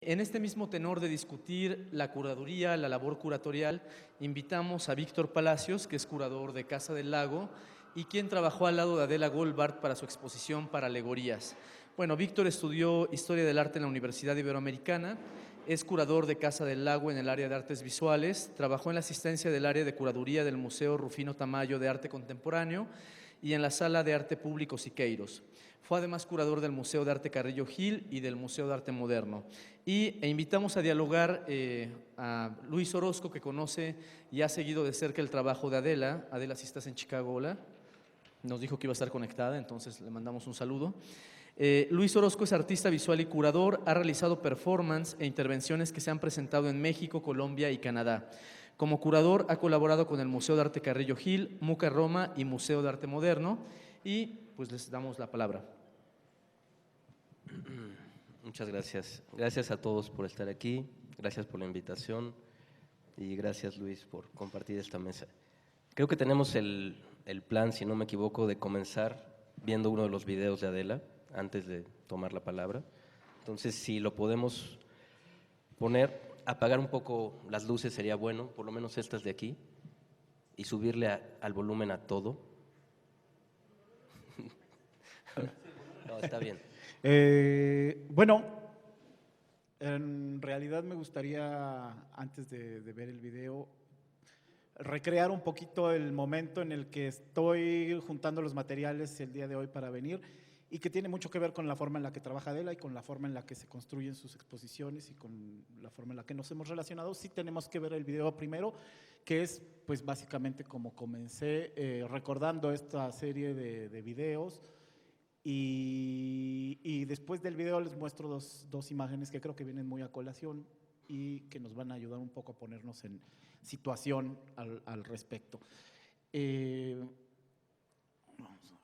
En este mismo tenor de discutir la curaduría, la labor curatorial, invitamos a Víctor Palacios, que es curador de Casa del Lago y quien trabajó al lado de Adela Goldbart para su exposición para alegorías. Bueno, Víctor estudió Historia del Arte en la Universidad Iberoamericana, es curador de Casa del Lago en el área de artes visuales, trabajó en la asistencia del área de curaduría del Museo Rufino Tamayo de Arte Contemporáneo y en la Sala de Arte Público Siqueiros. Fue además curador del Museo de Arte Carrillo Gil y del Museo de Arte Moderno. E invitamos a dialogar a Luis Orozco, que conoce y ha seguido de cerca el trabajo de Adela. Adela, si estás en Chicago, hola. Nos dijo que iba a estar conectada, entonces le mandamos un saludo. Luis Orozco es artista visual y curador, ha realizado performance e intervenciones que se han presentado en México, Colombia y Canadá. Como curador ha colaborado con el Museo de Arte Carrillo Gil, MUCA Roma y Museo de Arte Moderno. Y pues les damos la palabra. Muchas gracias. Gracias a todos por estar aquí, gracias por la invitación y gracias, Luis, por compartir esta mesa. Creo que tenemos el plan, si no me equivoco, de comenzar viendo uno de los videos de Adela antes de tomar la palabra. Entonces, si lo podemos poner, apagar un poco las luces sería bueno, por lo menos estas de aquí, y subirle al volumen a todo. No, está bien. Bueno, en realidad me gustaría, antes de ver el video, recrear un poquito el momento en el que estoy juntando los materiales el día de hoy para venir y que tiene mucho que ver con la forma en la que trabaja Adela y con la forma en la que se construyen sus exposiciones y con la forma en la que nos hemos relacionado. Sí tenemos que ver el video primero, que es pues básicamente como comencé recordando esta serie de videos. Y después del video les muestro dos imágenes que creo que vienen muy a colación y que nos van a ayudar un poco a ponernos en situación al respecto. Vamos a ver.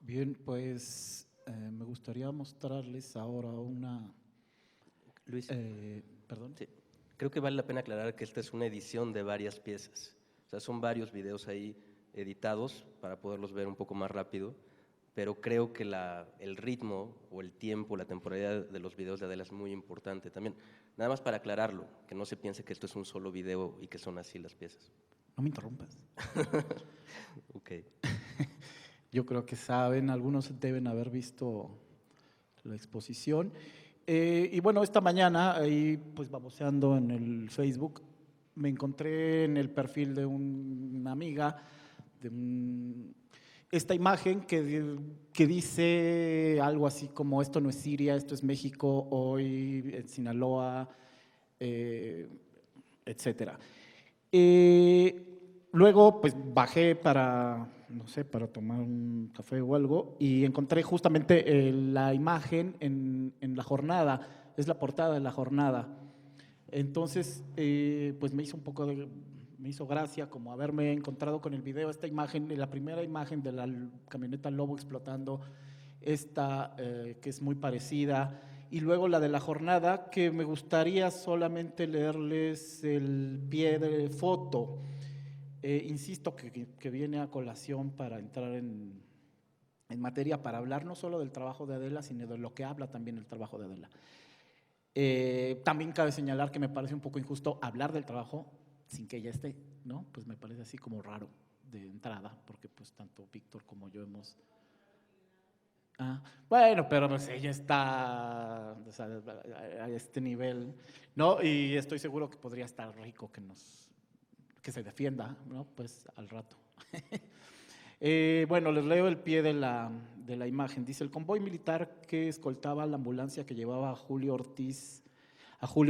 Bien, pues me gustaría mostrarles ahora una… Luis, perdón. sí, creo que vale la pena aclarar que esta es una edición de varias piezas. O sea, son varios videos ahí editados para poderlos ver un poco más rápido, pero creo que el ritmo o el tiempo, la temporalidad de los videos de Adela es muy importante también. Nada más para aclararlo, que no se piense que esto es un solo video y que son así las piezas. No me interrumpas. Ok. Yo creo que saben, algunos deben haber visto la exposición. Y bueno, esta mañana, ahí pues baboseando en el Facebook, me encontré en el perfil de una amiga, esta imagen que dice algo así como esto no es Siria, esto es México, hoy en Sinaloa, etcétera. Luego, pues bajé para, no sé, para tomar un café o algo y encontré justamente la imagen en la jornada, es la portada de la jornada. Entonces, pues me hizo gracia como haberme encontrado con el video, esta imagen, la primera imagen de la camioneta Lobo explotando, esta que es muy parecida, y luego la de la jornada, que me gustaría solamente leerles el pie de foto. Insisto que viene a colación para entrar en materia, para hablar no solo del trabajo de Adela, sino de lo que habla también el trabajo de Adela. También cabe señalar que me parece un poco injusto hablar del trabajo sin que ella esté, ¿no? Pues me parece así como raro de entrada, porque pues tanto Víctor como yo hemos… bueno, pero pues ella está, o sea, a este nivel, ¿no? Y estoy seguro que podría estar rico que se defienda, ¿no? Pues al rato. Bueno, les leo el pie de la imagen. Dice: el convoy militar que escoltaba la ambulancia que llevaba a Julio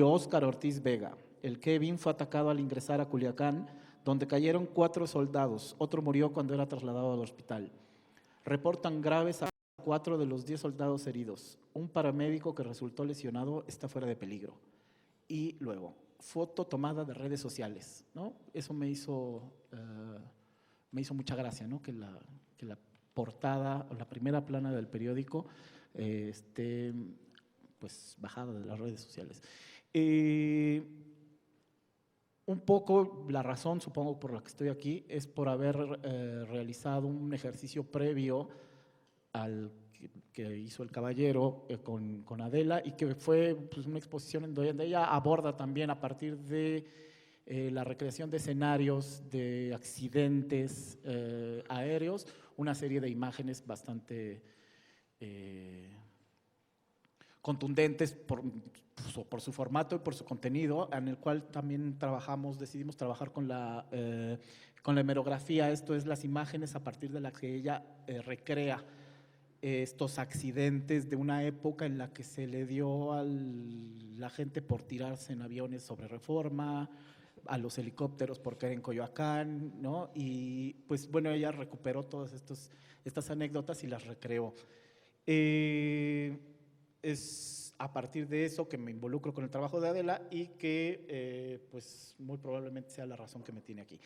Óscar Ortiz Vega. El Kevin fue atacado al ingresar a Culiacán, donde cayeron 4 soldados. Otro murió cuando era trasladado al hospital. Reportan graves a 4 de los 10 soldados heridos. Un paramédico que resultó lesionado está fuera de peligro. Y luego, foto tomada de redes sociales, ¿no? Eso me hizo mucha gracia, ¿no? Que la portada o la primera plana del periódico esté pues bajada de las redes sociales. Un poco la razón, supongo, por la que estoy aquí es por haber realizado un ejercicio previo al que hizo el caballero con Adela, y que fue pues, una exposición en donde ella aborda también, a partir de la recreación de escenarios de accidentes aéreos, una serie de imágenes bastante contundentes por su formato y por su contenido, en el cual también decidimos trabajar con la hemerografía. Esto es las imágenes a partir de las que ella recrea estos accidentes de una época en la que se le dio a la gente por tirarse en aviones sobre Reforma, a los helicópteros por caer en Coyoacán, ¿no? Y pues bueno, ella recuperó todas estas anécdotas y las recreó. Es a partir de eso que me involucro con el trabajo de Adela y que pues muy probablemente sea la razón que me tiene aquí.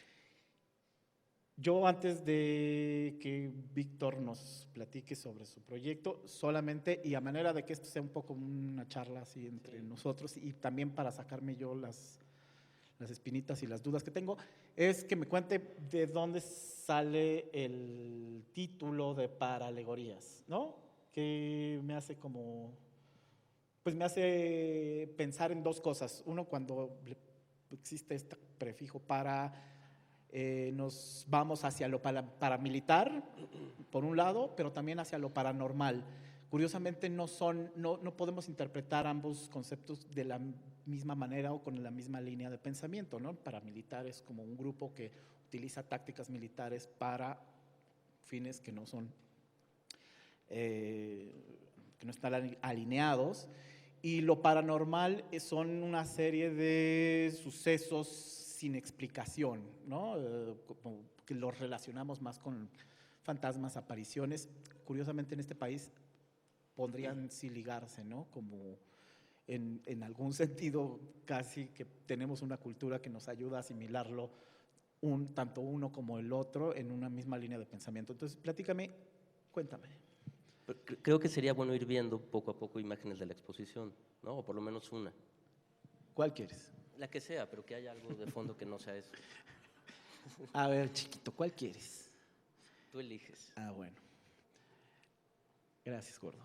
Yo, antes de que Víctor nos platique sobre su proyecto, solamente, y a manera de que esto sea un poco una charla así entre nosotros y también para sacarme yo las espinitas y las dudas que tengo, es que me cuente de dónde sale el título de Paralegorías, ¿no? Que me hace pues me hace pensar en 2 cosas. Uno, cuando existe este prefijo para… nos vamos hacia lo paramilitar, por un lado, pero también hacia lo paranormal. Curiosamente no podemos interpretar ambos conceptos de la misma manera o con la misma línea de pensamiento, ¿no? Paramilitar es como un grupo que utiliza tácticas militares para fines que no son, que no están alineados, y lo paranormal son una serie de sucesos sin explicación, ¿no? Como que los relacionamos más con fantasmas, apariciones. Curiosamente en este país podrían sí ligarse, ¿no? Como en algún sentido casi que tenemos una cultura que nos ayuda a asimilarlo, tanto uno como el otro, en una misma línea de pensamiento. Entonces, platícame, cuéntame. Pero creo que sería bueno ir viendo poco a poco imágenes de la exposición, ¿no? O por lo menos una. ¿Cuál quieres? La que sea, pero que haya algo de fondo que no sea eso. A ver, chiquito, ¿cuál quieres? Tú eliges. Ah, bueno. Gracias, gordo.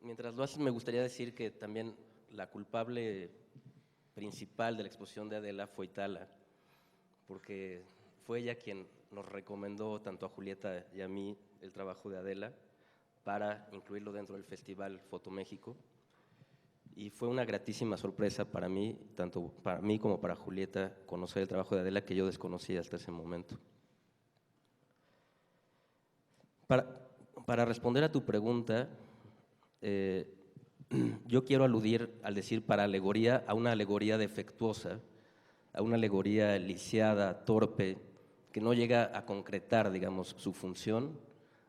Mientras lo haces, me gustaría decir que también la culpable principal de la exposición de Adela fue Itala, porque fue ella quien nos recomendó tanto a Julieta y a mí el trabajo de Adela para incluirlo dentro del Festival Foto México. Y fue una gratísima sorpresa para mí, tanto para mí como para Julieta, conocer el trabajo de Adela que yo desconocía hasta ese momento. Para responder a tu pregunta, yo quiero aludir, al decir para alegoría, a una alegoría defectuosa, a una alegoría lisiada, torpe, que no llega a concretar, digamos, su función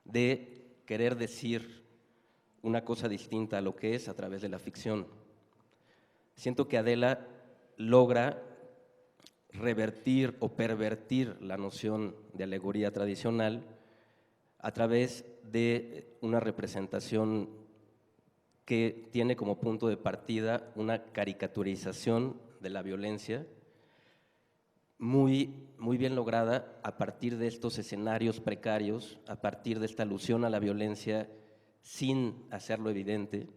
de querer decir una cosa distinta a lo que es a través de la ficción. Siento que Adela logra revertir o pervertir la noción de alegoría tradicional a través de una representación que tiene como punto de partida una caricaturización de la violencia muy bien lograda a partir de estos escenarios precarios, a partir de esta alusión a la violencia sin hacerlo evidente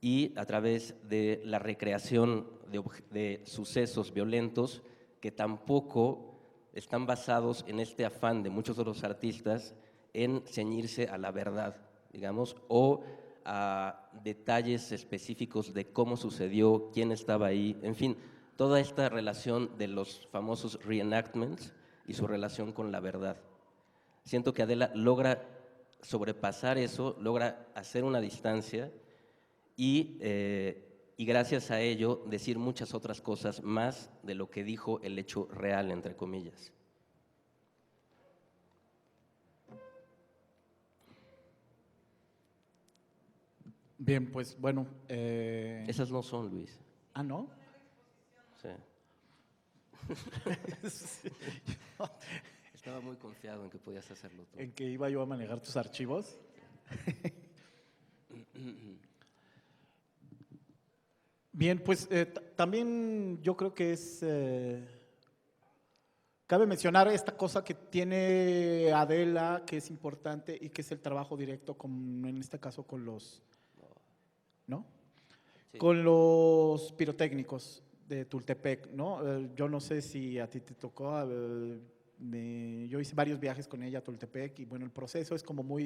y a través de la recreación de sucesos violentos que tampoco están basados en este afán de muchos de los artistas en ceñirse a la verdad, digamos, o a detalles específicos de cómo sucedió, quién estaba ahí, en fin, toda esta relación de los famosos reenactments y su relación con la verdad. Siento que Adela logra sobrepasar eso, logra hacer una distancia y gracias a ello decir muchas otras cosas más de lo que dijo el hecho real, entre comillas. Bien, pues bueno. Esas no son, Luis. Ah, ¿no? Sí. Estaba muy confiado en que podías hacerlo tú. ¿En que iba yo a manejar tus archivos? Bien, pues también yo creo que cabe mencionar esta cosa que tiene Adela, que es importante y que es el trabajo directo, en este caso con los, ¿no? Sí. Con los pirotécnicos de Tultepec, ¿no? Yo no sé si a ti te tocó, yo hice varios viajes con ella a Tultepec y bueno, el proceso es como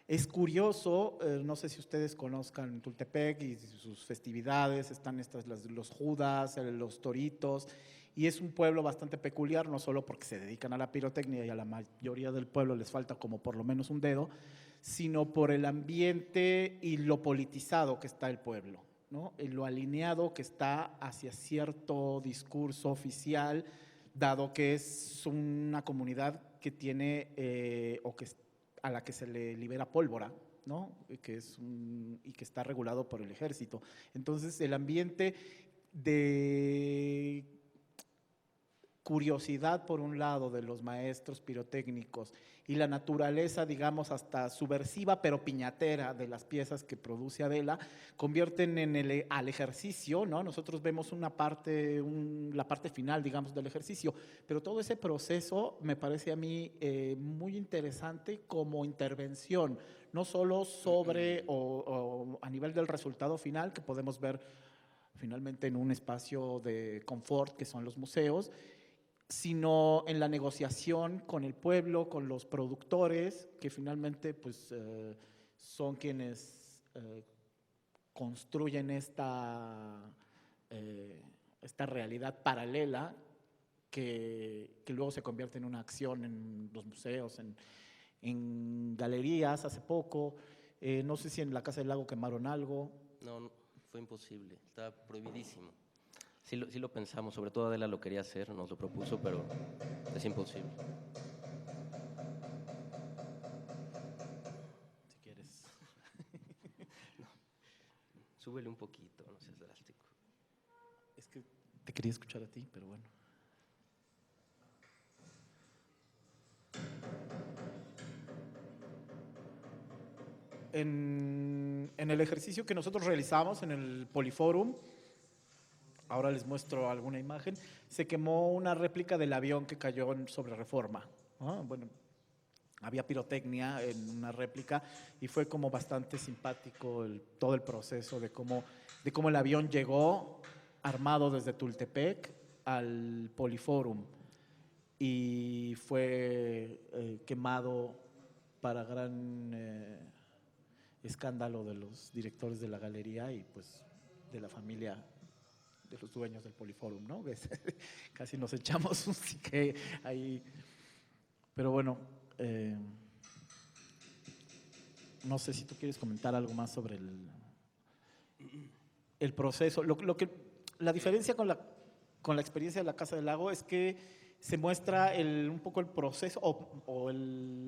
es curioso, no sé si ustedes conozcan Tultepec y sus festividades, están los Judas, los Toritos, y es un pueblo bastante peculiar, no solo porque se dedican a la pirotecnia y a la mayoría del pueblo les falta como por lo menos un dedo, sino por el ambiente y lo politizado que está el pueblo, ¿no? Y lo alineado que está hacia cierto discurso oficial, dado que es una comunidad que tiene a la que se le libera pólvora, ¿no? Y que está regulado por el ejército. Entonces, el ambiente de curiosidad, por un lado, de los maestros pirotécnicos y la naturaleza, digamos, hasta subversiva, pero piñatera de las piezas que produce Adela, convierten al ejercicio, ¿no? Nosotros vemos la parte final, digamos, del ejercicio, pero todo ese proceso me parece a mí muy interesante como intervención, no solo sobre o a nivel del resultado final que podemos ver finalmente en un espacio de confort que son los museos, sino en la negociación con el pueblo, con los productores, que finalmente pues, son quienes construyen esta realidad paralela que luego se convierte en una acción en los museos, en galerías hace poco. No sé si en la Casa del Lago quemaron algo. No, fue imposible, estaba prohibidísimo. Sí lo pensamos, sobre todo Adela lo quería hacer, nos lo propuso, pero es imposible. Si quieres. No. Súbele un poquito, no seas drástico. Es que te quería escuchar a ti, pero bueno. en el ejercicio que nosotros realizamos en el Poliforum, ahora les muestro alguna imagen, se quemó una réplica del avión que cayó sobre Reforma. Bueno, había pirotecnia en una réplica y fue como bastante simpático todo el proceso de cómo el avión llegó armado desde Tultepec al Poliforum y fue quemado para gran escándalo de los directores de la galería y pues de la familia de los dueños del Poliforum, ¿no? Casi nos echamos un psique ahí. Pero bueno, no sé si tú quieres comentar algo más sobre el proceso. La diferencia con la experiencia de la Casa del Lago es que se muestra un poco el proceso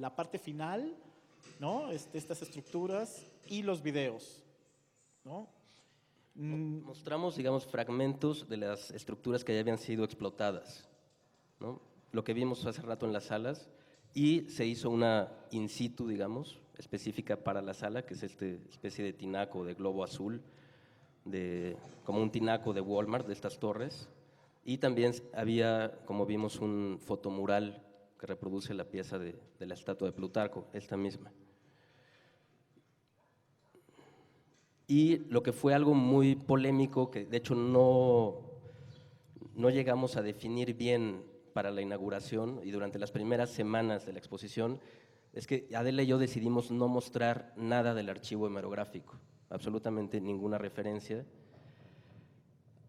la parte final, ¿no? Estas estructuras y los videos, ¿no? Mostramos, digamos, fragmentos de las estructuras que ya habían sido explotadas, ¿no? Lo que vimos hace rato en las salas, y se hizo una in situ, digamos, específica para la sala, que es esta especie de tinaco de globo azul, como un tinaco de Walmart, de estas torres. Y también había, como vimos, un fotomural que reproduce la pieza de la estatua de Plutarco, esta misma. Y lo que fue algo muy polémico, que de hecho no llegamos a definir bien para la inauguración y durante las primeras semanas de la exposición, es que Adela y yo decidimos no mostrar nada del archivo hemerográfico, absolutamente ninguna referencia.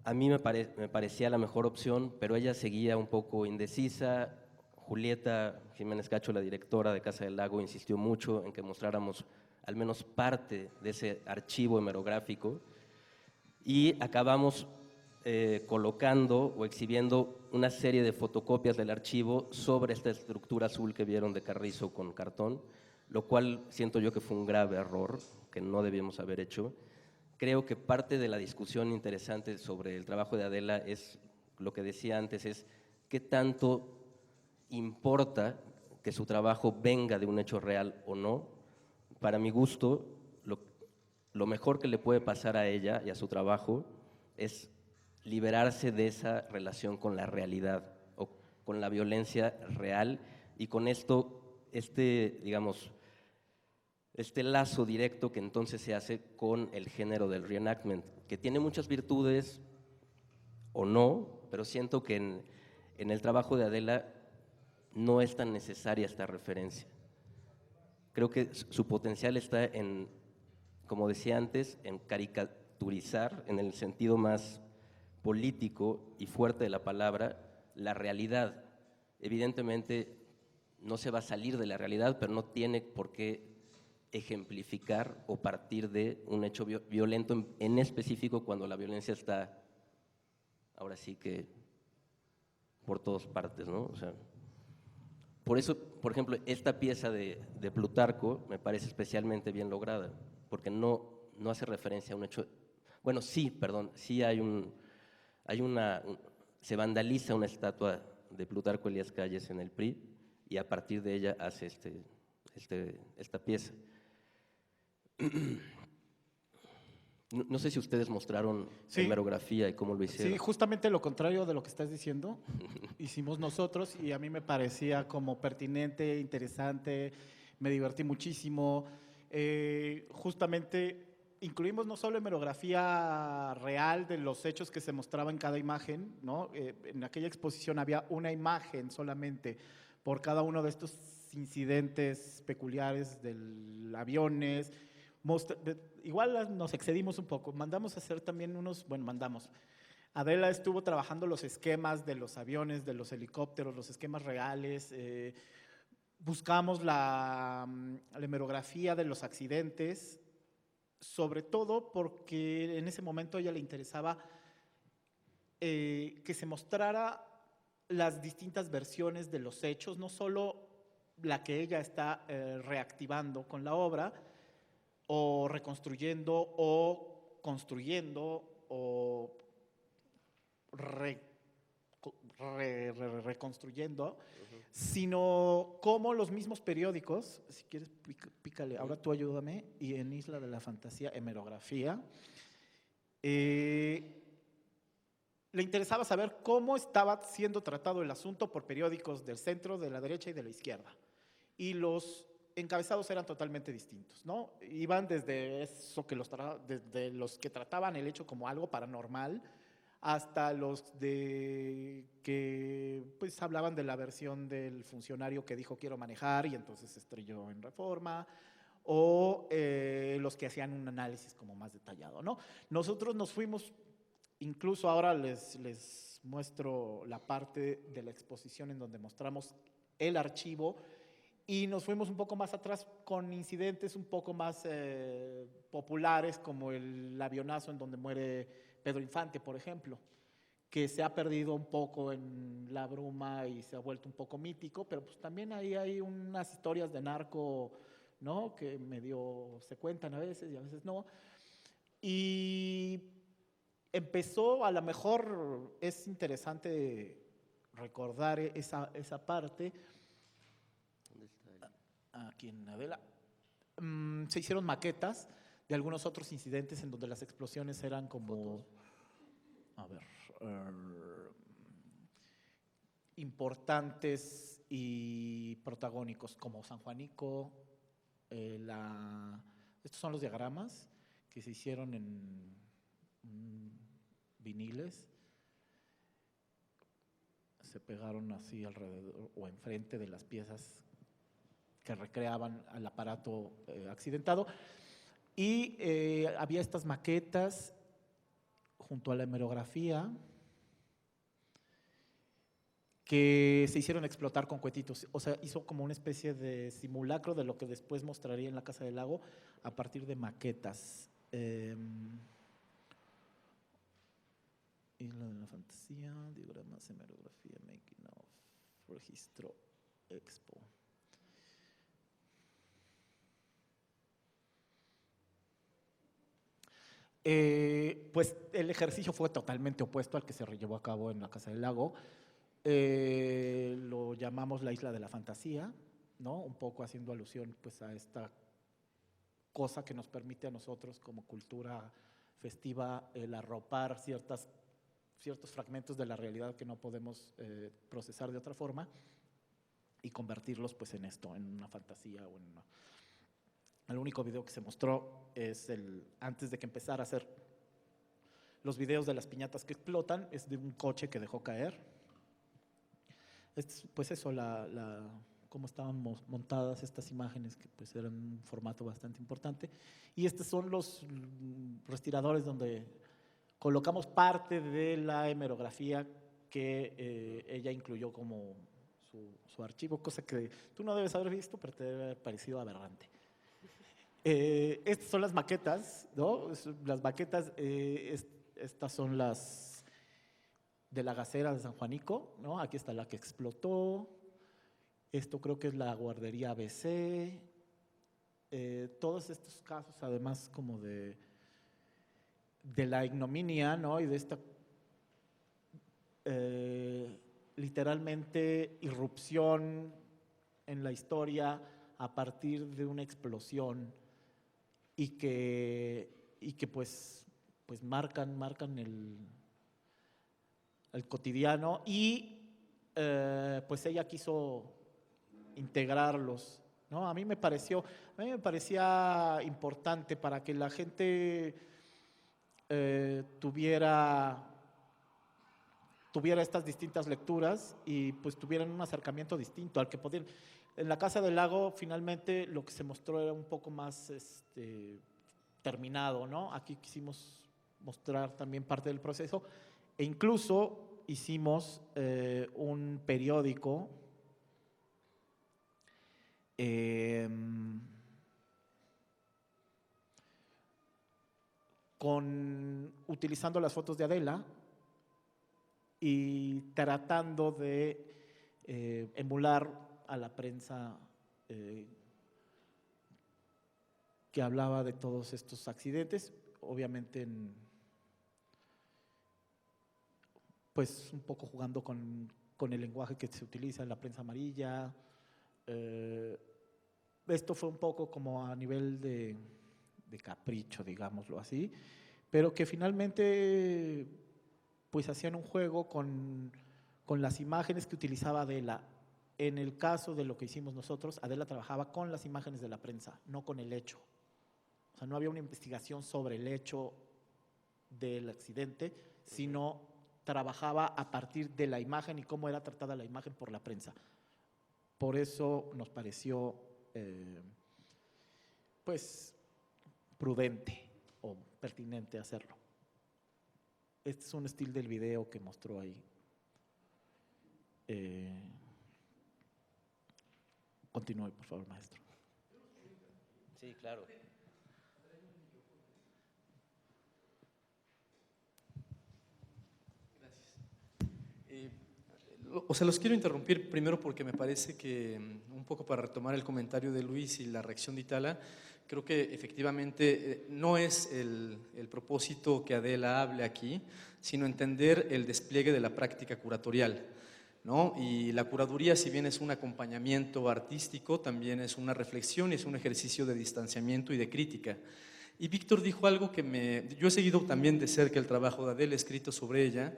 A mí me parecía la mejor opción, pero ella seguía un poco indecisa. Julieta Jiménez Cacho, la directora de Casa del Lago, insistió mucho en que mostráramos al menos parte de ese archivo hemerográfico y acabamos colocando o exhibiendo una serie de fotocopias del archivo sobre esta estructura azul que vieron de carrizo con cartón, lo cual siento yo que fue un grave error que no debíamos haber hecho. Creo que parte de la discusión interesante sobre el trabajo de Adela es lo que decía antes, es qué tanto importa que su trabajo venga de un hecho real o no. Para mi gusto, lo mejor que le puede pasar a ella y a su trabajo es liberarse de esa relación con la realidad o con la violencia real, y con esto, digamos, este lazo directo que entonces se hace con el género del reenactment, que tiene muchas virtudes o no, pero siento que en el trabajo de Adela no es tan necesaria esta referencia. Creo que su potencial está en, como decía antes, en caricaturizar, en el sentido más político y fuerte de la palabra, la realidad. Evidentemente no se va a salir de la realidad, pero no tiene por qué ejemplificar o partir de un hecho violento en específico, cuando la violencia está, ahora sí que, por todas partes, ¿no? O sea, por eso, por ejemplo, esta pieza de Plutarco me parece especialmente bien lograda, porque no hace referencia a un hecho. Bueno, sí, perdón, sí se vandaliza una estatua de Plutarco Elías Calles en el PRI, y a partir de ella hace esta pieza. No sé si ustedes mostraron hemerografía y cómo lo hicieron. Sí, justamente lo contrario de lo que estás diciendo, hicimos nosotros, y a mí me parecía como pertinente, interesante, me divertí muchísimo. Justamente incluimos no solo hemerografía real de los hechos que se mostraba en cada imagen, ¿no? En aquella exposición había una imagen solamente por cada uno de estos incidentes peculiares de aviones. Igual nos excedimos un poco, mandamos a hacer también Adela estuvo trabajando los esquemas de los aviones, de los helicópteros, los esquemas reales, buscamos la hemerografía de los accidentes, sobre todo porque en ese momento a ella le interesaba que se mostrara las distintas versiones de los hechos, no solo la que ella está reactivando con la obra, o reconstruyendo, o construyendo, o reconstruyendo, sino cómo los mismos periódicos, si quieres pícale, ahora tú ayúdame, y en Isla de la Fantasía, hemerografía, le interesaba saber cómo estaba siendo tratado el asunto por periódicos del centro, de la derecha y de la izquierda. Y los encabezados eran totalmente distintos, ¿no? Iban desde eso que desde los que trataban el hecho como algo paranormal, hasta los que pues hablaban de la versión del funcionario que dijo quiero manejar y entonces se estrelló en Reforma, o los que hacían un análisis como más detallado, ¿no? Nosotros nos fuimos, incluso ahora les muestro la parte de la exposición en donde mostramos el archivo, y nos fuimos un poco más atrás con incidentes un poco más populares, como el avionazo en donde muere Pedro Infante, por ejemplo, que se ha perdido un poco en la bruma y se ha vuelto un poco mítico, pero pues también ahí hay unas historias de narco, ¿no? Que medio se cuentan a veces y a veces no. Y empezó, a lo mejor es interesante recordar esa parte. Aquí en Adela, se hicieron maquetas de algunos otros incidentes en donde las explosiones eran como, a ver, importantes y protagónicos, como San Juanico, estos son los diagramas que se hicieron en viniles, se pegaron así alrededor o enfrente de las piezas que recreaban al aparato accidentado, y había estas maquetas junto a la hemerografía que se hicieron explotar con cuetitos, o sea, hizo como una especie de simulacro de lo que después mostraría en la Casa del Lago a partir de maquetas. Isla de la Fantasía, diagramas, hemerografía, making of, registro, expo. Pues el ejercicio fue totalmente opuesto al que se llevó a cabo en la Casa del Lago. Lo llamamos la Isla de la Fantasía, ¿no? Un poco haciendo alusión pues a esta cosa que nos permite a nosotros como cultura festiva el arropar ciertos fragmentos de la realidad que no podemos procesar de otra forma y convertirlos pues en esto, en una fantasía o en una... El único video que se mostró es antes de que empezara a hacer los videos de las piñatas que explotan, es de un coche que dejó caer. Pues eso, cómo estaban montadas estas imágenes, que pues eran un formato bastante importante. Y estos son los respiradores donde colocamos parte de la hemerografía que ella incluyó como su archivo, cosa que tú no debes haber visto, pero te debe haber parecido aberrante. Estas son las maquetas, ¿no? Las maquetas, estas son las de la gasera de San Juanico, ¿no? Aquí está la que explotó. Esto creo que es la guardería ABC. Todos estos casos, además, como de la ignominia, ¿no? Y de esta literalmente irrupción en la historia a partir de una explosión y que pues marcan el cotidiano, y pues ella quiso integrarlos, ¿no? A mí me parecía importante para que la gente tuviera estas distintas lecturas y pues tuvieran un acercamiento distinto al que podían. En la Casa del Lago finalmente lo que se mostró era un poco más terminado, ¿no? Aquí quisimos mostrar también parte del proceso, e incluso hicimos un periódico utilizando las fotos de Adela y tratando de emular a la prensa que hablaba de todos estos accidentes, obviamente pues un poco jugando con el lenguaje que se utiliza en la prensa amarilla. Esto fue un poco como a nivel de capricho, digámoslo así, pero que finalmente pues hacían un juego con las imágenes que utilizaba Adela. En el caso de lo que hicimos nosotros, Adela trabajaba con las imágenes de la prensa, no con el hecho. O sea, no había una investigación sobre el hecho del accidente, sino trabajaba a partir de la imagen y cómo era tratada la imagen por la prensa. Por eso nos pareció, pues, prudente o pertinente hacerlo. Este es un estilo del video que mostró ahí. Continúe, por favor, maestro. Sí, claro. O sea, los quiero interrumpir primero porque me parece que, un poco para retomar el comentario de Luis y la reacción de Itala, creo que efectivamente no es el propósito que Adela hable aquí, sino entender el despliegue de la práctica curatorial, ¿no? Y la curaduría, si bien es un acompañamiento artístico, también es una reflexión y es un ejercicio de distanciamiento y de crítica. Y Víctor dijo algo que yo he seguido también de cerca el trabajo de Adela, he escrito sobre ella,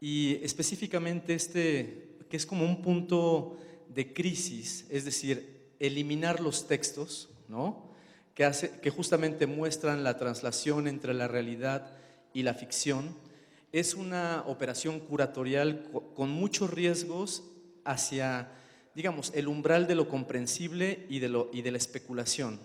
y específicamente que es como un punto de crisis, es decir, eliminar los textos, ¿no? que justamente muestran la traslación entre la realidad y la ficción, es una operación curatorial con muchos riesgos hacia, digamos, el umbral de lo comprensible y de la especulación.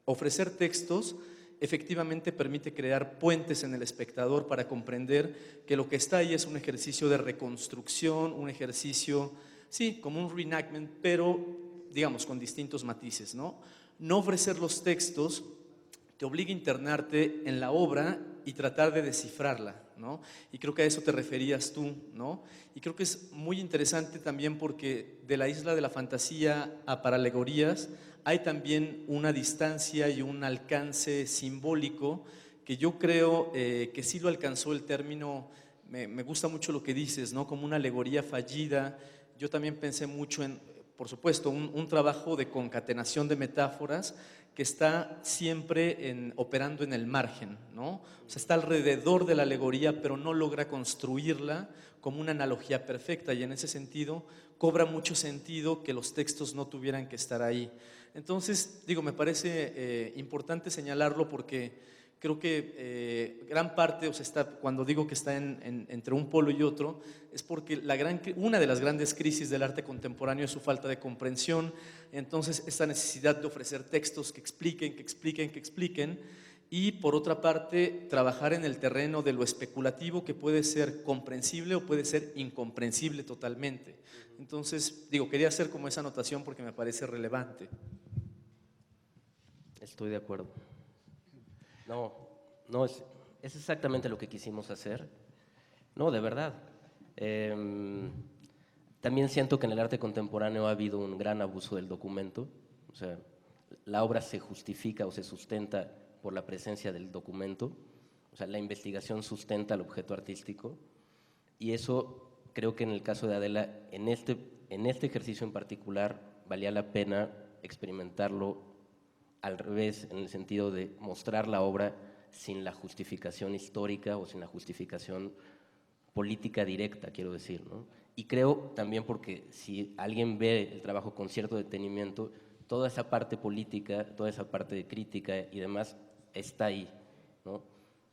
Ofrecer textos efectivamente permite crear puentes en el espectador para comprender que lo que está ahí es un ejercicio de reconstrucción, un ejercicio, sí, como un reenactment, pero digamos con distintos matices, ¿no? No ofrecer los textos te obliga a internarte en la obra y tratar de descifrarla, ¿no? Y creo que a eso te referías tú, ¿no? Y creo que es muy interesante también porque de la isla de la fantasía a paralegorías hay también una distancia y un alcance simbólico que yo creo que sí lo alcanzó el término, me gusta mucho lo que dices, ¿no? Como una alegoría fallida. Yo también pensé mucho en, por supuesto, un trabajo de concatenación de metáforas que está siempre operando en el margen, ¿no? O sea, está alrededor de la alegoría, pero no logra construirla como una analogía perfecta, y en ese sentido cobra mucho sentido que los textos no tuvieran que estar ahí. Entonces, digo, me parece importante señalarlo porque creo que gran parte, o sea, cuando digo que está entre un polo y otro, es porque una de las grandes crisis del arte contemporáneo es su falta de comprensión. Entonces, esta necesidad de ofrecer textos que expliquen, y por otra parte, trabajar en el terreno de lo especulativo, que puede ser comprensible o puede ser incomprensible totalmente. Entonces, digo, quería hacer como esa anotación porque me parece relevante. Estoy de acuerdo. No, es exactamente lo que quisimos hacer. No, de verdad. También siento que en el arte contemporáneo ha habido un gran abuso del documento. O sea, la obra se justifica o se sustenta por la presencia del documento. O sea, la investigación sustenta el objeto artístico. Y eso creo que en el caso de Adela, en este ejercicio en particular, valía la pena experimentarlo al revés, en el sentido de mostrar la obra sin la justificación histórica o sin la justificación política directa, quiero decir, ¿no? Y creo también porque si alguien ve el trabajo con cierto detenimiento, toda esa parte política, toda esa parte de crítica y demás está ahí, ¿no?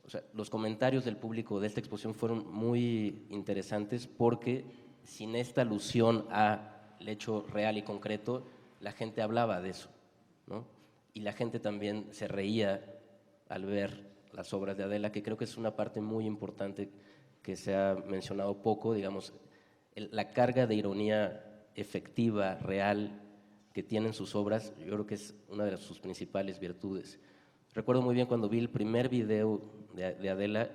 O sea, los comentarios del público de esta exposición fueron muy interesantes porque sin esta alusión al hecho real y concreto, la gente hablaba de eso, ¿no? Y la gente también se reía al ver las obras de Adela, que creo que es una parte muy importante que se ha mencionado poco, digamos, la carga de ironía efectiva, real, que tienen sus obras, yo creo que es una de sus principales virtudes. Recuerdo muy bien cuando vi el primer video de Adela,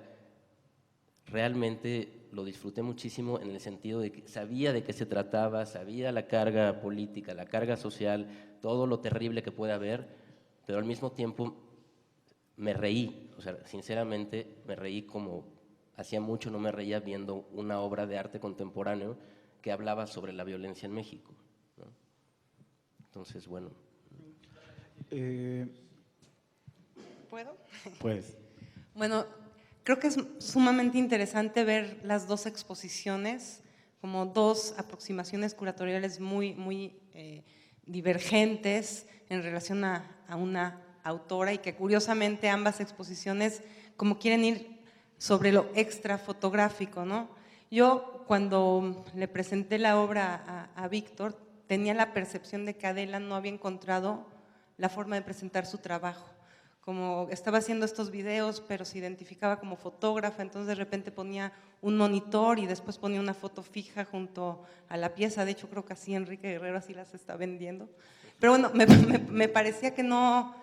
realmente lo disfruté muchísimo en el sentido de que sabía de qué se trataba, sabía la carga política, la carga social, todo lo terrible que puede haber, pero al mismo tiempo me reí, o sea, sinceramente me reí como hacía mucho no me reía viendo una obra de arte contemporáneo que hablaba sobre la violencia en México, ¿no? Entonces, bueno. ¿Puedo? Pues, Bueno, creo que es sumamente interesante ver las dos exposiciones como dos aproximaciones curatoriales muy divergentes en relación a una autora y que curiosamente ambas exposiciones como quieren ir sobre lo extra fotográfico, ¿no? Yo cuando le presenté la obra a Víctor tenía la percepción de que Adela no había encontrado la forma de presentar su trabajo. Como estaba haciendo estos videos, pero se identificaba como fotógrafa, entonces de repente ponía un monitor y después ponía una foto fija junto a la pieza. De hecho, creo que así Enrique Guerrero así las está vendiendo. Pero bueno, me parecía que no,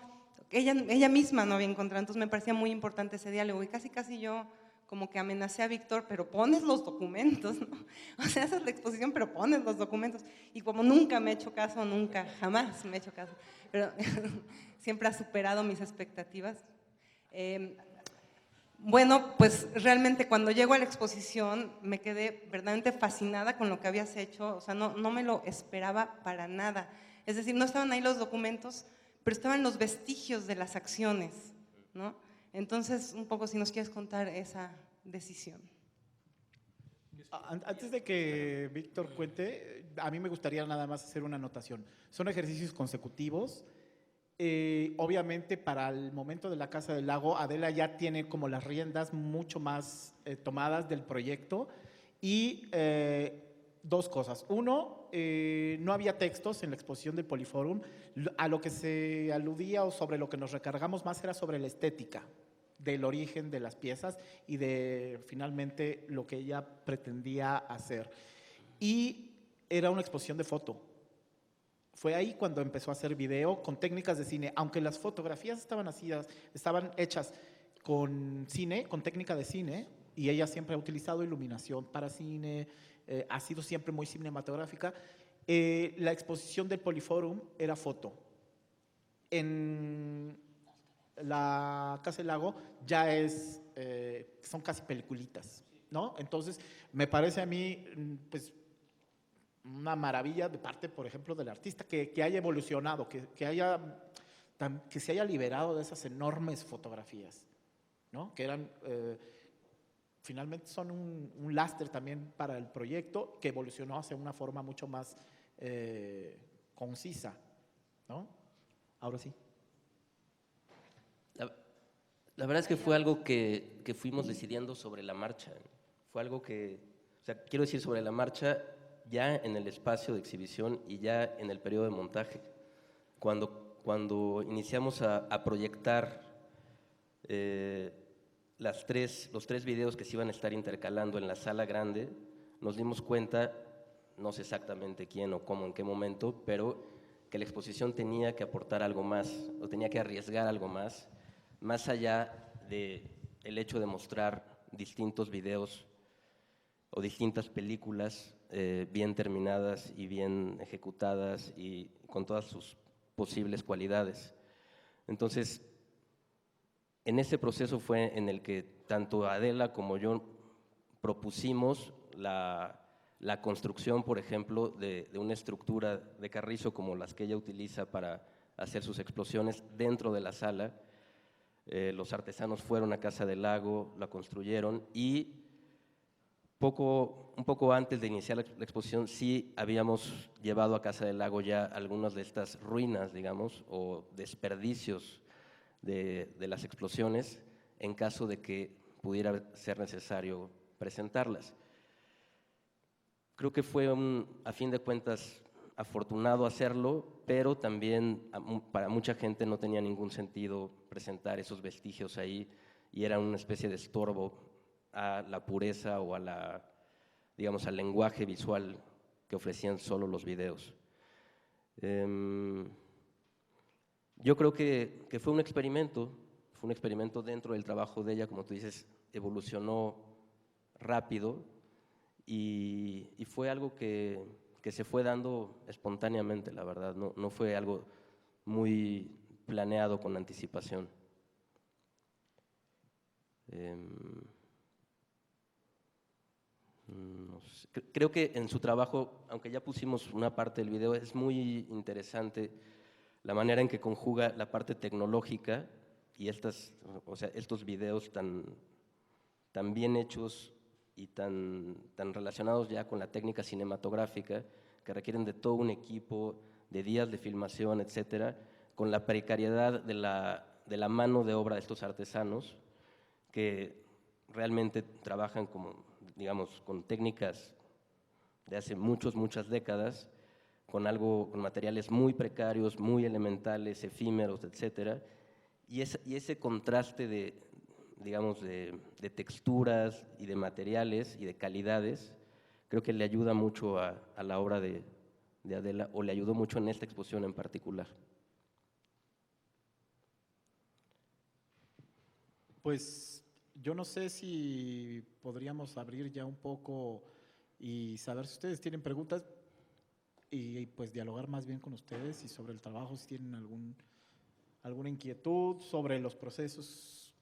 ella misma no había encontrado, entonces me parecía muy importante ese diálogo y casi yo como que amenacé a Víctor, pero pones los documentos, ¿no? O sea, haces la exposición, pero pones los documentos. Y como nunca me he hecho caso, nunca, jamás me he hecho caso, pero siempre ha superado mis expectativas. Bueno, pues realmente cuando llego a la exposición me quedé verdaderamente fascinada con lo que habías hecho, o sea, no me lo esperaba para nada. Es decir, no estaban ahí los documentos, pero estaban los vestigios de las acciones, ¿no? Entonces, un poco si nos quieres contar esa decisión. antes de que Víctor cuente, a mí me gustaría nada más hacer una anotación. Son ejercicios consecutivos. Obviamente para el momento de la Casa del Lago, Adela ya tiene como las riendas mucho más tomadas del proyecto y dos cosas. Uno, no había textos en la exposición del Poliforum. A lo que se aludía o sobre lo que nos recargamos más era sobre la estética del origen de las piezas y de finalmente lo que ella pretendía hacer. Y era una exposición de foto. Fue ahí cuando empezó a hacer video con técnicas de cine, aunque las fotografías estaban hechas con cine, con técnica de cine, y ella siempre ha utilizado iluminación para cine, ha sido siempre muy cinematográfica. La exposición del Poliforum era foto. En la Casa del Lago ya son casi peliculitas, ¿no? Entonces, me parece a mí, pues, una maravilla de parte, por ejemplo, del artista que haya evolucionado, que se haya liberado de esas enormes fotografías, ¿no? Que eran, finalmente son un lastre también para el proyecto, que evolucionó hacia una forma mucho más concisa, ¿no? Ahora sí. La verdad es que fue algo que fuimos decidiendo sobre la marcha. Fue algo que, o sea, quiero decir, sobre la marcha, ya en el espacio de exhibición y ya en el periodo de montaje. Cuando iniciamos a proyectar los tres videos que se iban a estar intercalando en la sala grande, nos dimos cuenta, no sé exactamente quién o cómo, en qué momento, pero que la exposición tenía que aportar algo más, o tenía que arriesgar algo más allá del hecho de mostrar distintos videos o distintas películas bien terminadas y bien ejecutadas y con todas sus posibles cualidades. Entonces, en ese proceso fue en el que tanto Adela como yo propusimos la construcción, por ejemplo, de una estructura de carrizo como las que ella utiliza para hacer sus explosiones dentro de la sala. Los artesanos fueron a Casa del Lago, la construyeron y un poco antes de iniciar la exposición sí habíamos llevado a Casa del Lago ya algunas de estas ruinas, digamos, o desperdicios de las explosiones en caso de que pudiera ser necesario presentarlas. Creo que fue, a fin de cuentas, afortunado hacerlo, pero también para mucha gente no tenía ningún sentido presentar esos vestigios ahí y era una especie de estorbo a la pureza o digamos, al lenguaje visual que ofrecían solo los videos. Yo creo que fue un experimento dentro del trabajo de ella, como tú dices, evolucionó rápido y fue algo que se fue dando espontáneamente, la verdad, no fue algo muy planeado con anticipación. No sé. Creo que en su trabajo, aunque ya pusimos una parte del video, es muy interesante la manera en que conjuga la parte tecnológica y o sea, estos videos tan bien hechos y tan relacionados ya con la técnica cinematográfica, que requieren de todo un equipo, de días de filmación, etcétera, con la precariedad de la mano de obra de estos artesanos, que realmente trabajan digamos, con técnicas de hace muchas décadas, con materiales muy precarios, muy elementales, efímeros, etcétera, y ese contraste digamos, de texturas y de materiales y de calidades, creo que le ayuda mucho a la obra de Adela, o le ayudó mucho en esta exposición en particular. Pues yo no sé si podríamos abrir ya un poco y saber si ustedes tienen preguntas y pues dialogar más bien con ustedes y sobre el trabajo, si tienen alguna inquietud sobre los procesos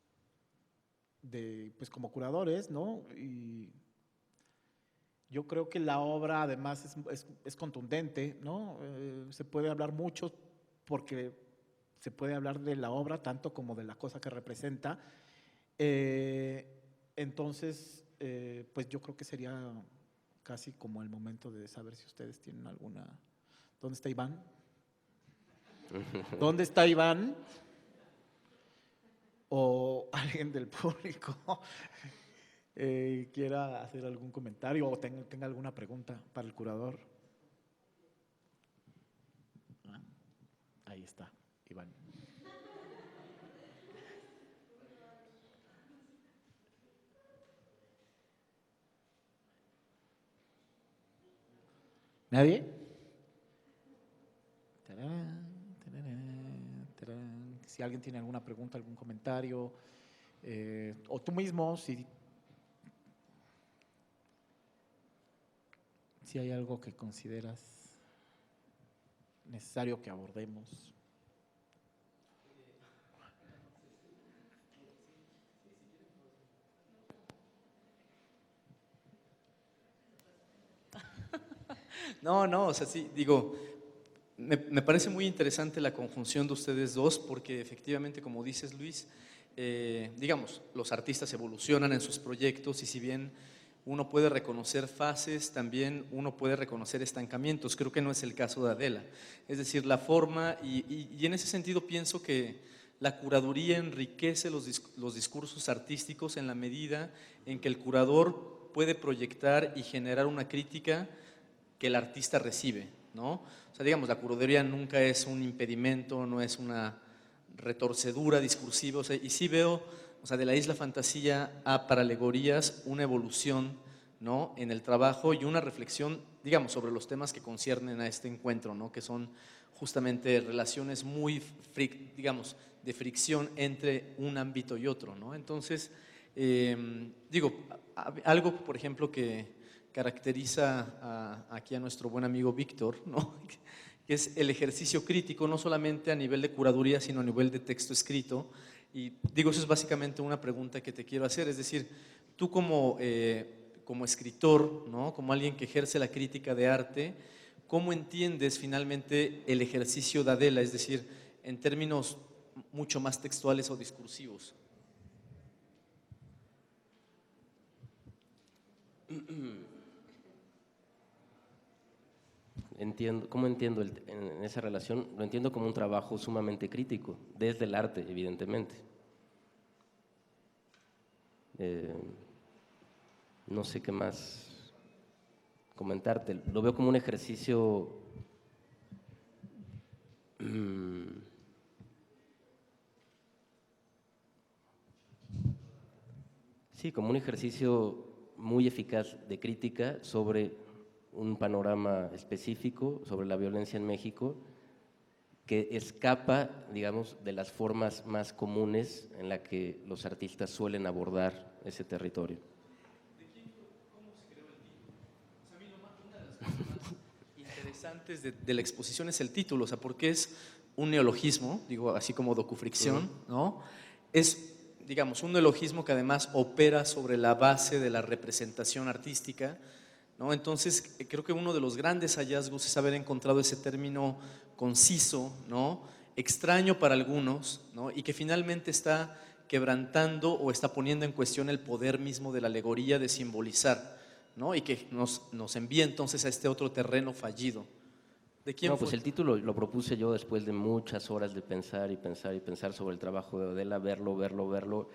pues como curadores, ¿no? Y yo creo que la obra además es contundente, ¿no? Se puede hablar mucho porque se puede hablar de la obra tanto como de la cosa que representa. Entonces, pues yo creo que sería casi como el momento de saber si ustedes tienen alguna… ¿Dónde está Iván? ¿Dónde está Iván? O alguien del público quiera hacer algún comentario o tenga alguna pregunta para el curador. Ahí está, Iván. ¿Nadie? Tarán, tarán, tarán. Si alguien tiene alguna pregunta, algún comentario, o tú mismo, si hay algo que consideras necesario que abordemos. No, o sea, sí, digo, me parece muy interesante la conjunción de ustedes dos, porque efectivamente, como dices, Luis, digamos, los artistas evolucionan en sus proyectos y si bien uno puede reconocer fases, también uno puede reconocer estancamientos. Creo que no es el caso de Adela. Es decir, la forma, y en ese sentido pienso que la curaduría enriquece los discursos artísticos en la medida en que el curador puede proyectar y generar una crítica que el artista recibe, ¿no? O sea, digamos, la curaduría nunca es un impedimento, no es una retorcedura discursiva, o sea, y sí veo, o sea, de la Isla Fantasía a Paralegorías, una evolución, ¿no?, en el trabajo y una reflexión, digamos, sobre los temas que conciernen a este encuentro, ¿no?, que son justamente relaciones muy, digamos, de fricción entre un ámbito y otro, ¿no? Entonces, digo, algo, por ejemplo, que caracteriza aquí a nuestro buen amigo Víctor, ¿no?, que es el ejercicio crítico, no solamente a nivel de curaduría, sino a nivel de texto escrito. Y digo, eso es básicamente una pregunta que te quiero hacer, es decir, tú como escritor, ¿no?, como alguien que ejerce la crítica de arte, ¿cómo entiendes finalmente el ejercicio de Adela? Es decir, en términos mucho más textuales o discursivos. ¿Cómo entiendo en esa relación? Lo entiendo como un trabajo sumamente crítico, desde el arte, evidentemente. No sé qué más comentarte. Lo veo como un ejercicio sí, como un ejercicio muy eficaz de crítica sobre un panorama específico, sobre la violencia en México, que escapa, digamos, de las formas más comunes en las que los artistas suelen abordar ese territorio. ¿Cómo se creó el título? O sea, a mí una de las cosas más interesantes de la exposición es el título, o sea, porque es un neologismo, digo, así como docufricción, ¿no? Es, digamos, un neologismo que además opera sobre la base de la representación artística, ¿no? Entonces, creo que uno de los grandes hallazgos es haber encontrado ese término conciso, ¿no? Extraño para algunos, ¿no? Y que finalmente está quebrantando o está poniendo en cuestión el poder mismo de la alegoría de simbolizar, ¿no? Y que nos envía entonces a este otro terreno fallido. ¿De quién No, fue? pues el título lo propuse yo después de muchas horas de pensar y pensar y pensar sobre el trabajo de Adela, verlo.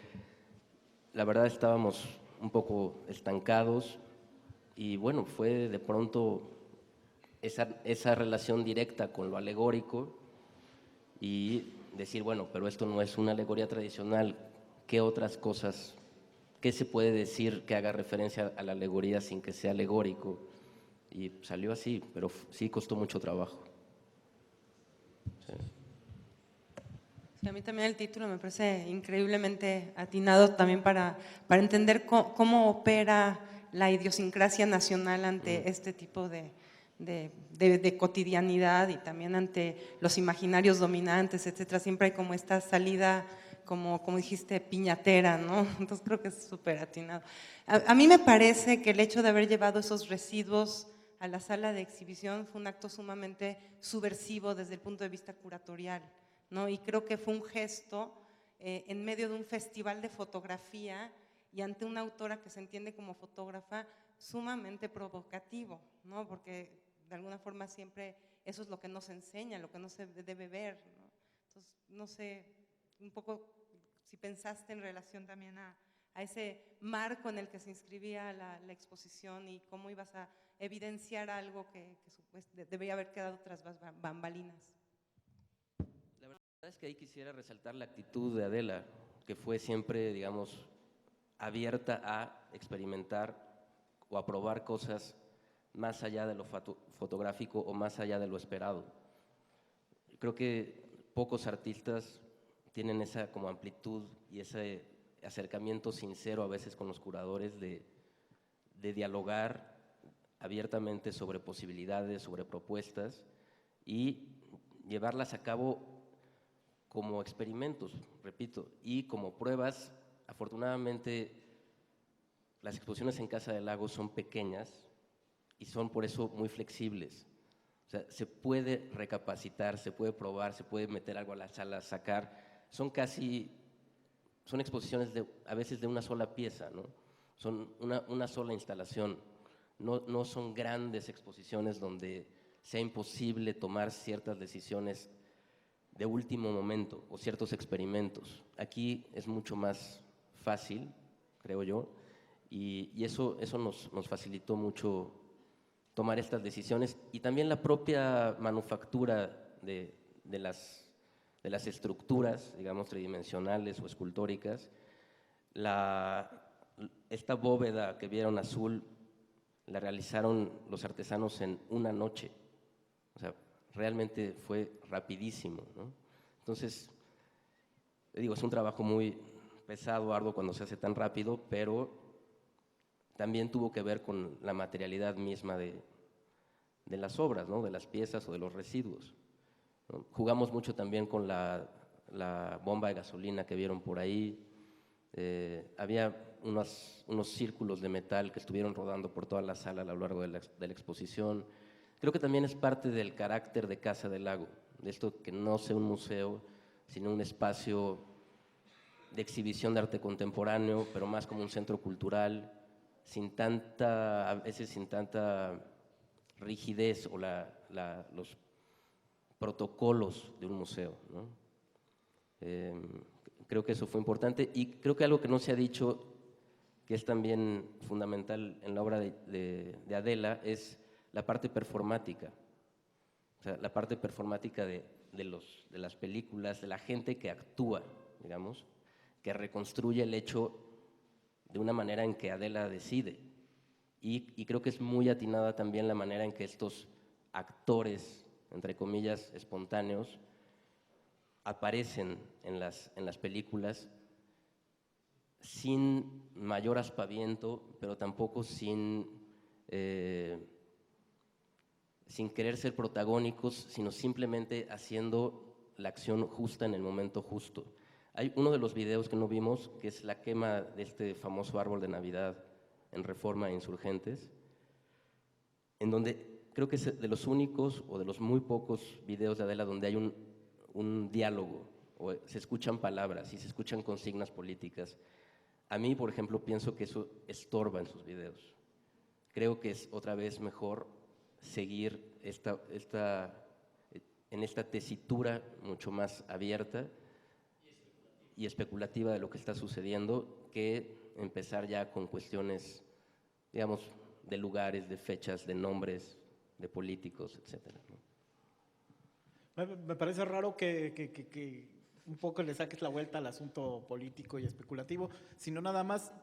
La verdad estábamos un poco estancados y bueno, fue de pronto esa relación directa con lo alegórico y decir, bueno, pero esto no es una alegoría tradicional, ¿qué otras cosas, qué se puede decir que haga referencia a la alegoría sin que sea alegórico? Y salió así, pero sí costó mucho trabajo. Sí. Sí, a mí también el título me parece increíblemente atinado también para entender cómo opera la idiosincrasia nacional ante este tipo de cotidianidad y también ante los imaginarios dominantes, etcétera. Siempre hay como esta salida, como dijiste, piñatera, ¿no? Entonces creo que es súper atinado. A mí me parece que el hecho de haber llevado esos residuos a la sala de exhibición fue un acto sumamente subversivo desde el punto de vista curatorial, ¿no? Y creo que fue un gesto en medio de un festival de fotografía y ante una autora que se entiende como fotógrafa sumamente provocativo, ¿no? Porque de alguna forma siempre eso es lo que nos enseña, lo que no se debe ver, ¿no? Entonces, no sé, un poco si pensaste en relación también a ese marco en el que se inscribía la exposición y cómo ibas a evidenciar algo que debería haber quedado tras bambalinas. La verdad es que ahí quisiera resaltar la actitud de Adela, que fue siempre, digamos, abierta a experimentar o a probar cosas más allá de lo fotográfico o más allá de lo esperado. Creo que pocos artistas tienen esa como amplitud y ese acercamiento sincero a veces con los curadores de dialogar abiertamente sobre posibilidades, sobre propuestas y llevarlas a cabo como experimentos, repito, y como pruebas. Afortunadamente, las exposiciones en Casa del Lago son pequeñas y son por eso muy flexibles. O sea, se puede recapacitar, se puede probar, se puede meter algo a la sala, sacar. Son exposiciones a veces de una sola pieza, ¿no? Son una sola instalación. No son grandes exposiciones donde sea imposible tomar ciertas decisiones de último momento o ciertos experimentos. Aquí es mucho más fácil, creo yo, y eso nos facilitó mucho tomar estas decisiones y también la propia manufactura de las estructuras, digamos, tridimensionales o escultóricas. Esta bóveda que vieron azul la realizaron los artesanos en una noche, o sea, realmente fue rapidísimo, ¿no? Entonces, digo, es un trabajo muy pesado, arduo cuando se hace tan rápido, pero también tuvo que ver con la materialidad misma de las obras, ¿no? De las piezas o de los residuos, ¿no? Jugamos mucho también con la bomba de gasolina que vieron por ahí. Había unos círculos de metal que estuvieron rodando por toda la sala a lo largo de la exposición. Creo que también es parte del carácter de Casa del Lago, de esto que no sea un museo, sino un espacio de exhibición de arte contemporáneo, pero más como un centro cultural, a veces sin tanta rigidez o los protocolos de un museo, ¿no? Creo que eso fue importante y creo que algo que no se ha dicho, que es también fundamental en la obra de Adela, es la parte performática. O sea, la parte performática de las películas, de la gente que actúa, digamos, que reconstruye el hecho de una manera en que Adela decide. Y creo que es muy atinada también la manera en que estos actores, entre comillas, espontáneos, aparecen en las películas sin mayor aspaviento, pero tampoco sin querer ser protagónicos, sino simplemente haciendo la acción justa en el momento justo. Hay uno de los videos que no vimos, que es la quema de este famoso árbol de Navidad en Reforma e Insurgentes, en donde creo que es de los únicos o de los muy pocos videos de Adela donde hay un diálogo, o se escuchan palabras y se escuchan consignas políticas. A mí, por ejemplo, pienso que eso estorba en sus videos. Creo que es otra vez mejor seguir en esta tesitura mucho más abierta y especulativa de lo que está sucediendo, que empezar ya con cuestiones, digamos, de lugares, de fechas, de nombres, de políticos, etcétera, ¿no? Me parece raro que un poco le saques la vuelta al asunto político y especulativo, sino nada más,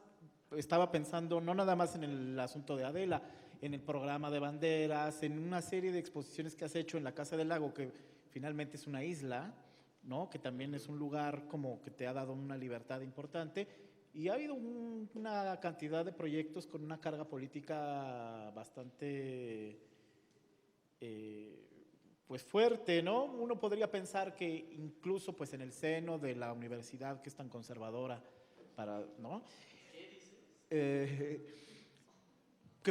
estaba pensando, no nada más en el asunto de Adela, en el programa de banderas, en una serie de exposiciones que has hecho en la Casa del Lago, que finalmente es una isla, ¿no? Que también es un lugar como que te ha dado una libertad importante, y ha habido una cantidad de proyectos con una carga política bastante pues fuerte, ¿no? Uno podría pensar que incluso pues en el seno de la universidad, que es tan conservadora, ¿no? Que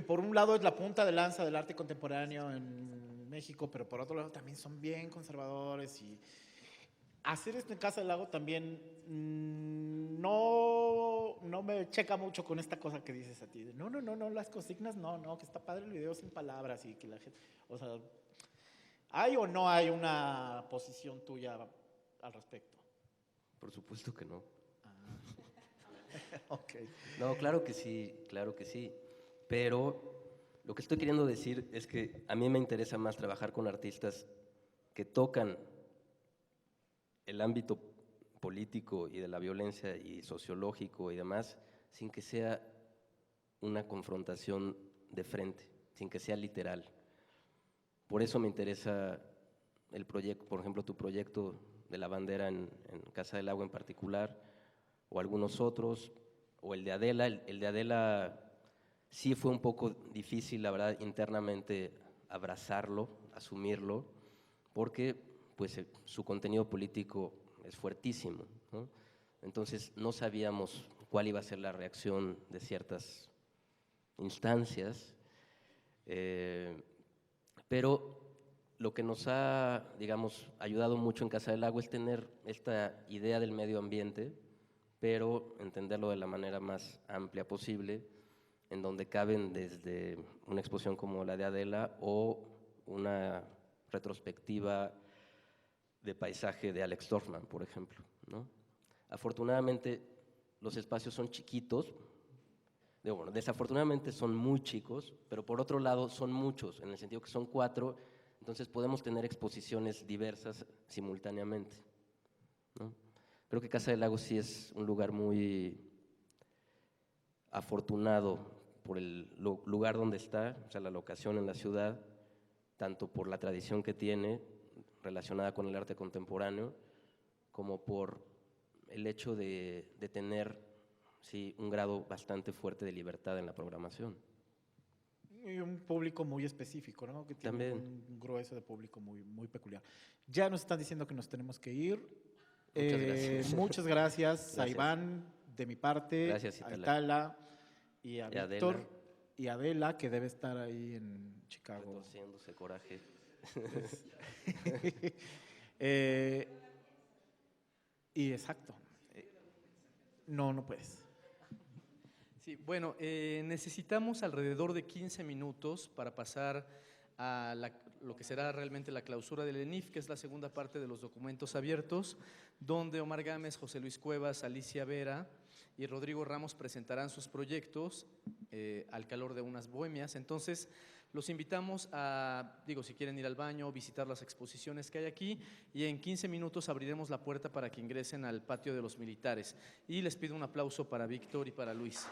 por un lado es la punta de lanza del arte contemporáneo en México, pero por otro lado también son bien conservadores, y hacer esto en Casa del Lago también no me checa mucho con esta cosa que dices a ti. No, las consignas no, que está padre el video sin palabras y que la gente, o sea, ¿hay o no hay una posición tuya al respecto? Por supuesto que no. Ok. No, claro que sí. Pero lo que estoy queriendo decir es que a mí me interesa más trabajar con artistas que tocan el ámbito político y de la violencia y sociológico y demás, sin que sea una confrontación de frente, sin que sea literal. Por eso me interesa el proyecto, por ejemplo, tu proyecto de la bandera en Casa del Lago en particular, o algunos otros, o el de Adela. El de Adela sí fue un poco difícil, la verdad, internamente abrazarlo, asumirlo, porque pues, su contenido político es fuertísimo, ¿no? Entonces no sabíamos cuál iba a ser la reacción de ciertas instancias, pero lo que nos ha, digamos, ayudado mucho en Casa del Lago es tener esta idea del medio ambiente, pero entenderlo de la manera más amplia posible, en donde caben desde una exposición como la de Adela o una retrospectiva de paisaje de Alex Dorfman, por ejemplo, ¿no? Afortunadamente, los espacios son chiquitos, bueno, desafortunadamente son muy chicos, pero por otro lado son muchos, en el sentido que son 4, entonces podemos tener exposiciones diversas simultáneamente, ¿no? Creo que Casa del Lago sí es un lugar muy afortunado por el lugar donde está, o sea, la locación en la ciudad, tanto por la tradición que tiene relacionada con el arte contemporáneo, como por el hecho de tener, sí, un grado bastante fuerte de libertad en la programación. Y un público muy específico, ¿no? Que tiene También. un grueso de público muy peculiar. Ya nos están diciendo que nos tenemos que ir. Muchas gracias. Muchas gracias a Gracias. Iván, de mi parte, Gracias, a Itala. Itala y a Y a Víctor Adela. y a Adela, que debe estar ahí en Chicago. Retorciéndose coraje. Y exacto. No puedes. Sí, bueno, necesitamos alrededor de 15 minutos para pasar a lo que será realmente la clausura del ENIF, que es la segunda parte de los documentos abiertos, donde Omar Gámez, José Luis Cuevas, Alicia Vera y Rodrigo Ramos presentarán sus proyectos al calor de unas bohemias. Entonces, los invitamos a, si quieren ir al baño, visitar las exposiciones que hay aquí, y en 15 minutos abriremos la puerta para que ingresen al patio de los militares. Y les pido un aplauso para Víctor y para Luis.